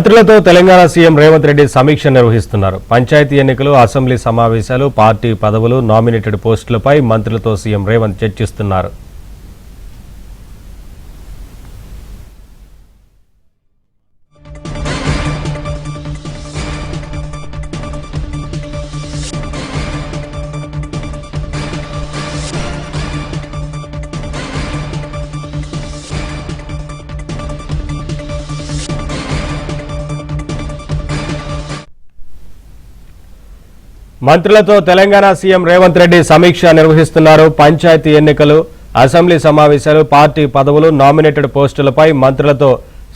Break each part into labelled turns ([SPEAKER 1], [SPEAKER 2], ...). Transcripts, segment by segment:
[SPEAKER 1] మంత్రులతో తెలంగాణ సీఎం రేవంత్ రెడ్డి సమీక్ష నిర్వహిస్తున్నారు. పంచాయతీ ఎన్నికలు, అసెంబ్లీ సమావేశాలు, పార్టీ పదవులు, నామినేటెడ్ పోస్టులపై మంత్రులతో సీఎం రేవంత్ చర్చిస్తున్నారు. మంత్రులతో తెలంగాణ సీఎం రేవంత్ రెడ్డి సమీక్ష నిర్వహిస్తున్నారు. పంచాయతీ ఎన్నికలు, అసెంబ్లీ సమావేశాలు, పార్టీ పదవులు, నామినేటెడ్ పోస్టులపై మంత్రులతో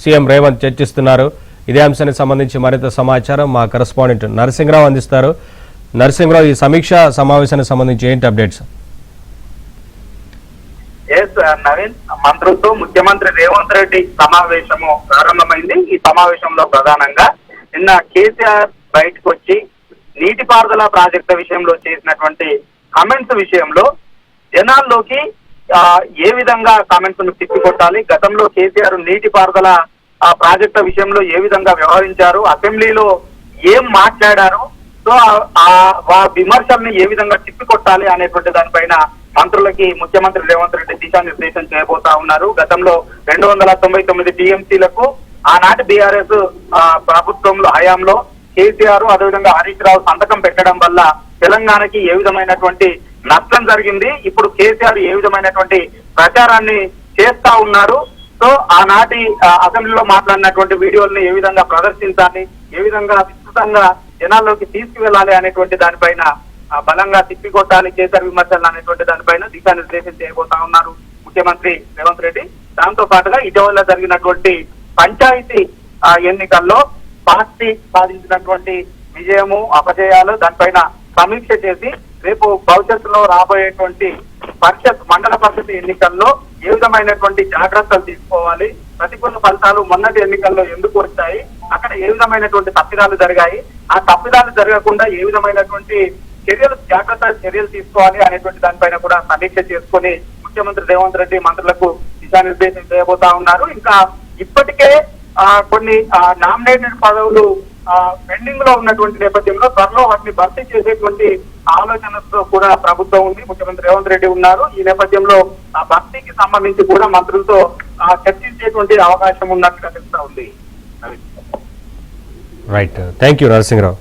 [SPEAKER 1] సీఎం రేవంత్ చర్చిస్తున్నారు. ఇదే అంశానికి సంబంధించి మరింత సమాచారం మా కరెస్పాండెంట్ నరసింహరావు అందిస్తారు. నరసింహరావు, ఈ సమీక్ష సమావేశానికి సంబంధించి ఏంటి అప్డేట్స్?
[SPEAKER 2] నవీన్, మంత్రులతో ముఖ్యమంత్రి రేవంత్ రెడ్డి సమావేశము ప్రారంభమైంది. ఈ సమావేశంలో ప్రధానంగా నిన్న కేసీఆర్ బయటకు వచ్చి నీటిపారుదల ప్రాజెక్టు విషయంలో చేసినటువంటి కామెంట్స్ విషయంలో జనాల్లోకి ఏ విధంగా కామెంట్స్ ను తిప్పికొట్టాలి, గతంలో కేసీఆర్ నీటిపారుదల ప్రాజెక్టు విషయంలో ఏ విధంగా వ్యవహరించారు, అసెంబ్లీలో ఏం మాట్లాడారు, సో ఆ విమర్శల్ని ఏ విధంగా తిప్పికొట్టాలి అనేటువంటి దానిపైన మంత్రులకి ముఖ్యమంత్రి రేవంత్ రెడ్డి దిశానిర్దేశం చేయబోతా ఉన్నారు. గతంలో 299 టీఎంసీలకు ఆనాటి బీఆర్ఎస్ ప్రభుత్వంలో హయాంలో కేసీఆర్ అదేవిధంగా హరీష్ రావు సంతకం పెట్టడం వల్ల తెలంగాణకి ఏ విధమైనటువంటి నష్టం జరిగింది, ఇప్పుడు కేసీఆర్ ఏ విధమైనటువంటి ప్రచారాన్ని చేస్తా ఉన్నారు, సో ఆనాటి అసెంబ్లీలో మాట్లాడినటువంటి వీడియోల్ని ఏ విధంగా ప్రదర్శించాలి, ఏ విధంగా విస్తృతంగా జనాల్లోకి తీసుకువెళ్ళాలి అనేటువంటి దానిపైన బలంగా తిప్పికొట్టాలి, కేసీఆర్ విమర్శలు అనేటువంటి దానిపైన దిశానిర్దేశం చేయబోతా ఉన్నారు ముఖ్యమంత్రి రేవంత్ రెడ్డి. దాంతో పాటుగా ఇటీవల జరిగినటువంటి పంచాయతీ ఎన్నికల్లో పార్టీ సాధించినటువంటి విజయము, అపజయాలు దానిపైన సమీక్ష చేసి రేపు భవిష్యత్తులో రాబోయేటువంటి మండల పరిషత్ ఎన్నికల్లో ఏ విధమైనటువంటి జాగ్రత్తలు తీసుకోవాలి, ప్రతికూల ఫలితాలు మొన్నటి ఎన్నికల్లో ఎందుకు వచ్చాయి, అక్కడ ఏ విధమైనటువంటి తప్పిదాలు జరిగాయి, ఆ తప్పిదాలు జరగకుండా ఏ విధమైనటువంటి జాగ్రత్త చర్యలు తీసుకోవాలి అనేటువంటి దానిపైన కూడా సమీక్ష చేసుకుని ముఖ్యమంత్రి రేవంత్ రెడ్డి మంత్రులకు దిశానిర్దేశం చేయబోతా ఉన్నారు. ఇంకా ఇప్పటికే కొన్ని నామినేటెడ్ పదవులు పెండింగ్ లో ఉన్నటువంటి నేపథ్యంలో త్వరలో వాటిని భర్తీ చేసేటువంటి ఆలోచనతో కూడా ప్రభుత్వం ఉంది, ముఖ్యమంత్రి రేవంత్ రెడ్డి ఉన్నారు. ఈ నేపథ్యంలో ఆ భర్తీకి సంబంధించి కూడా మంత్రులతో చర్చించేటువంటి అవకాశం ఉన్నట్టుగా తెలుస్తా ఉంది.
[SPEAKER 1] Right, thank you Narasimharao.